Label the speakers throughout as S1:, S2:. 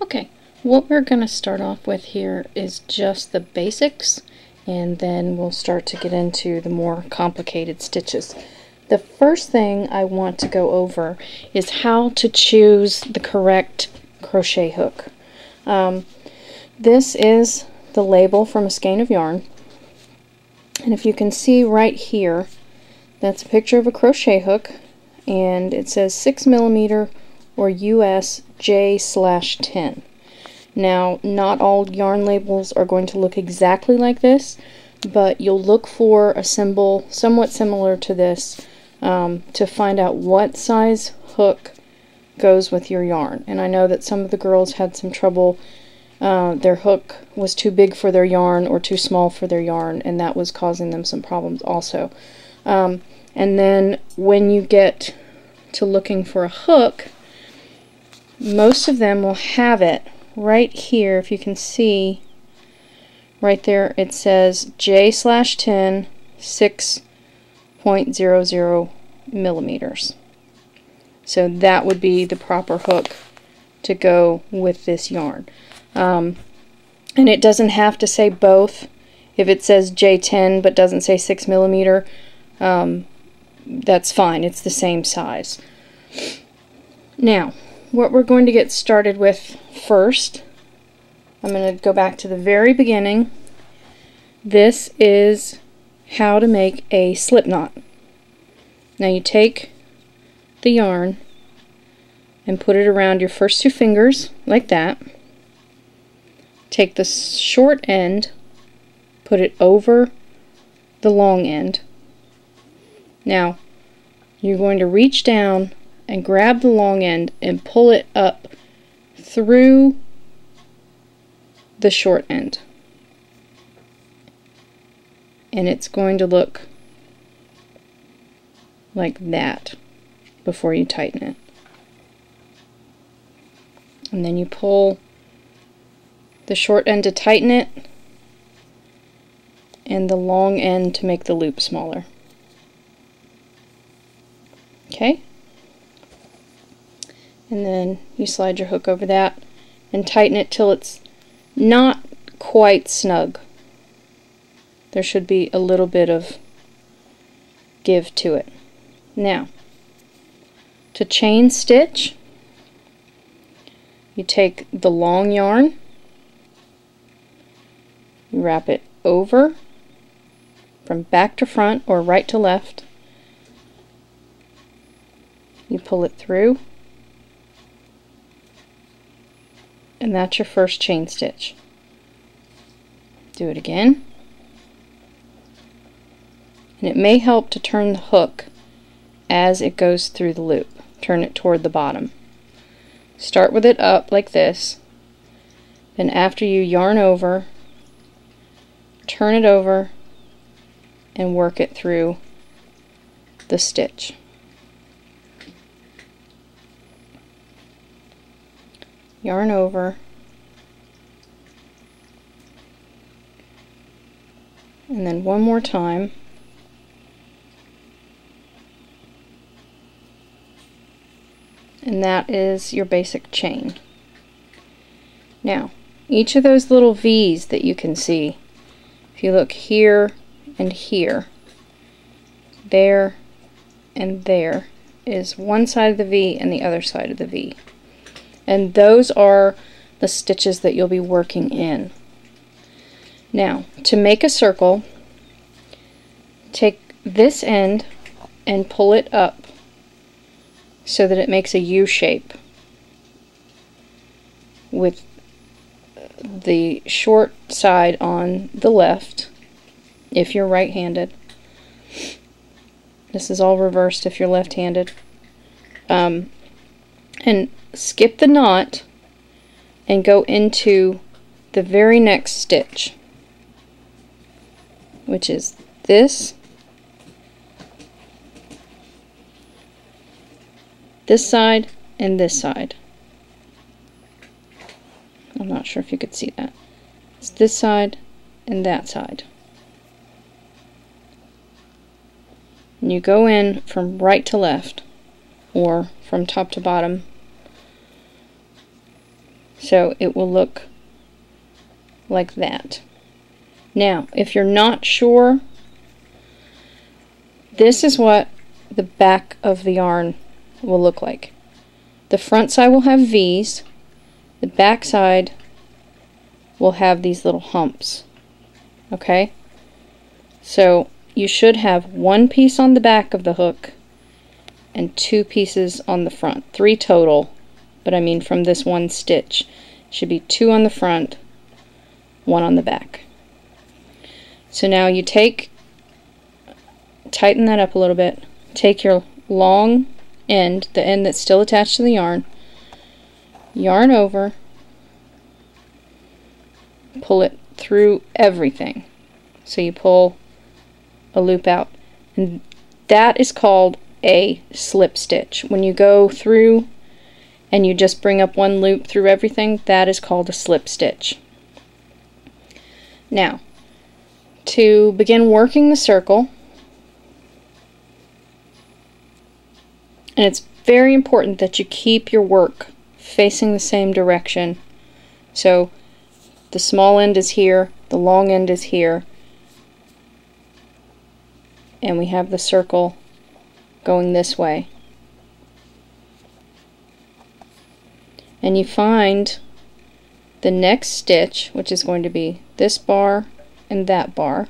S1: Okay, what we're going to start off with here is just the basics, and then we'll start to get into the more complicated stitches. The first thing I want to go over is how to choose the correct crochet hook. This is the label from a skein of yarn, and if you can see right here, that's a picture of a crochet hook, and it says 6mm or US J/10. Now, not all yarn labels are going to look exactly like this, but you'll look for a symbol somewhat similar to this to find out what size hook goes with your yarn. And I know that some of the girls had some trouble. Their hook was too big for their yarn or too small for their yarn, and that was causing them some problems also. And then when you get to looking for a hook, most of them will have it right here. If you can see right there, it says J/10 6.00 millimeters. So that would be the proper hook to go with this yarn. And it doesn't have to say both. If it says J10 but doesn't say 6mm, that's fine. It's the same size. Now, what we're going to get started with first, I'm going to go back to the very beginning. This is how to make a slip knot. Now you take the yarn and put it around your first two fingers like that. Take the short end, put it over the long end. Now you're going to reach down and grab the long end and pull it up through the short end. And it's going to look like that before you tighten it. And then you pull the short end to tighten it and the long end to make the loop smaller. Okay? And then you slide your hook over that and tighten it till it's not quite snug. There should be a little bit of give to it. Now, to chain stitch, you take the long yarn, you wrap it over from back to front or right to left, you pull it through, and that's your first chain stitch. Do it again. And it may help to turn the hook as it goes through the loop. Turn it toward the bottom. Start with it up like this. Then after you yarn over, turn it over and work it through the stitch. Yarn over, and then one more time, and that is your basic chain. Now, each of those little V's that you can see, if you look here and here, there and there, is one side of the V and the other side of the V. And those are the stitches that you'll be working in. Now, to make a circle, take this end and pull it up so that it makes a U shape with the short side on the left if you're right-handed. This is all reversed if you're left-handed. And skip the knot and go into the very next stitch, which is this side and this side. I'm not sure if you could see that. It's this side and that side. And you go in from right to left or from top to bottom So it will look like that. Now, if you're not sure, this is what the back of the yarn will look like. The front side will have V's, the back side will have these little humps. Okay? So you should have one piece on the back of the hook and 2 pieces on the front. 3 total, but I mean from this one stitch. Should be 2 on the front, 1 on the back. So now you tighten that up a little bit, take your long end, the end that's still attached to the yarn over, pull it through everything. So you pull a loop out, and that is called a slip stitch. When you go through and you just bring up one loop through everything, that is called a slip stitch. Now, to begin working the circle, and it's very important that you keep your work facing the same direction. So the small end is here, the long end is here, and we have the circle going this way. And you find the next stitch, which is going to be this bar and that bar,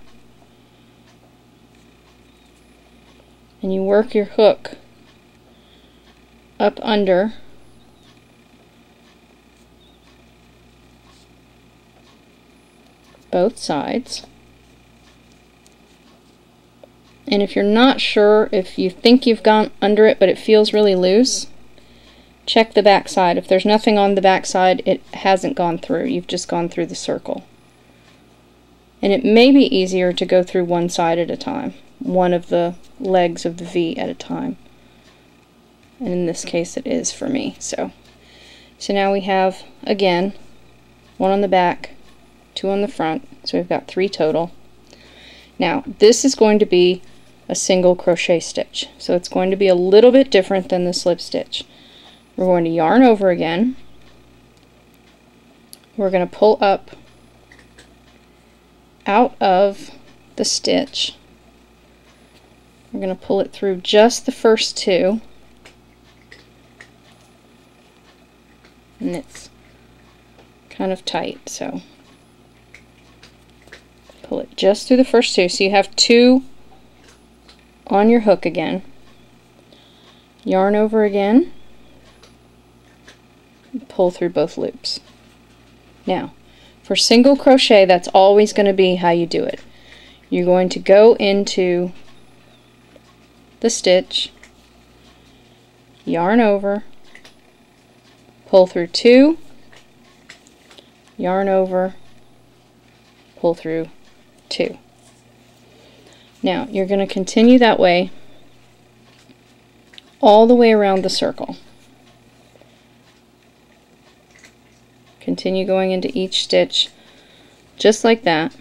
S1: and you work your hook up under both sides. And if you're not sure, if you think you've gone under it but it feels really loose, check the back side. If there's nothing on the back side, it hasn't gone through. You've just gone through the circle. And it may be easier to go through one side at a time, one of the legs of the V at a time. And in this case it is for me. So now we have, again, 1 on the back, 2 on the front, so we've got 3 total. Now this is going to be a single crochet stitch, so it's going to be a little bit different than the slip stitch. We're going to yarn over again. We're going to pull up out of the stitch. We're going to pull it through just the first 2, and it's kind of tight, so pull it just through the first 2, so you have 2 on your hook again. Yarn over again, pull through both loops. Now for single crochet, that's always going to be how you do it. You're going to go into the stitch, yarn over, pull through 2, yarn over, pull through 2. Now you're going to continue that way all the way around the circle. Continue going into each stitch just like that.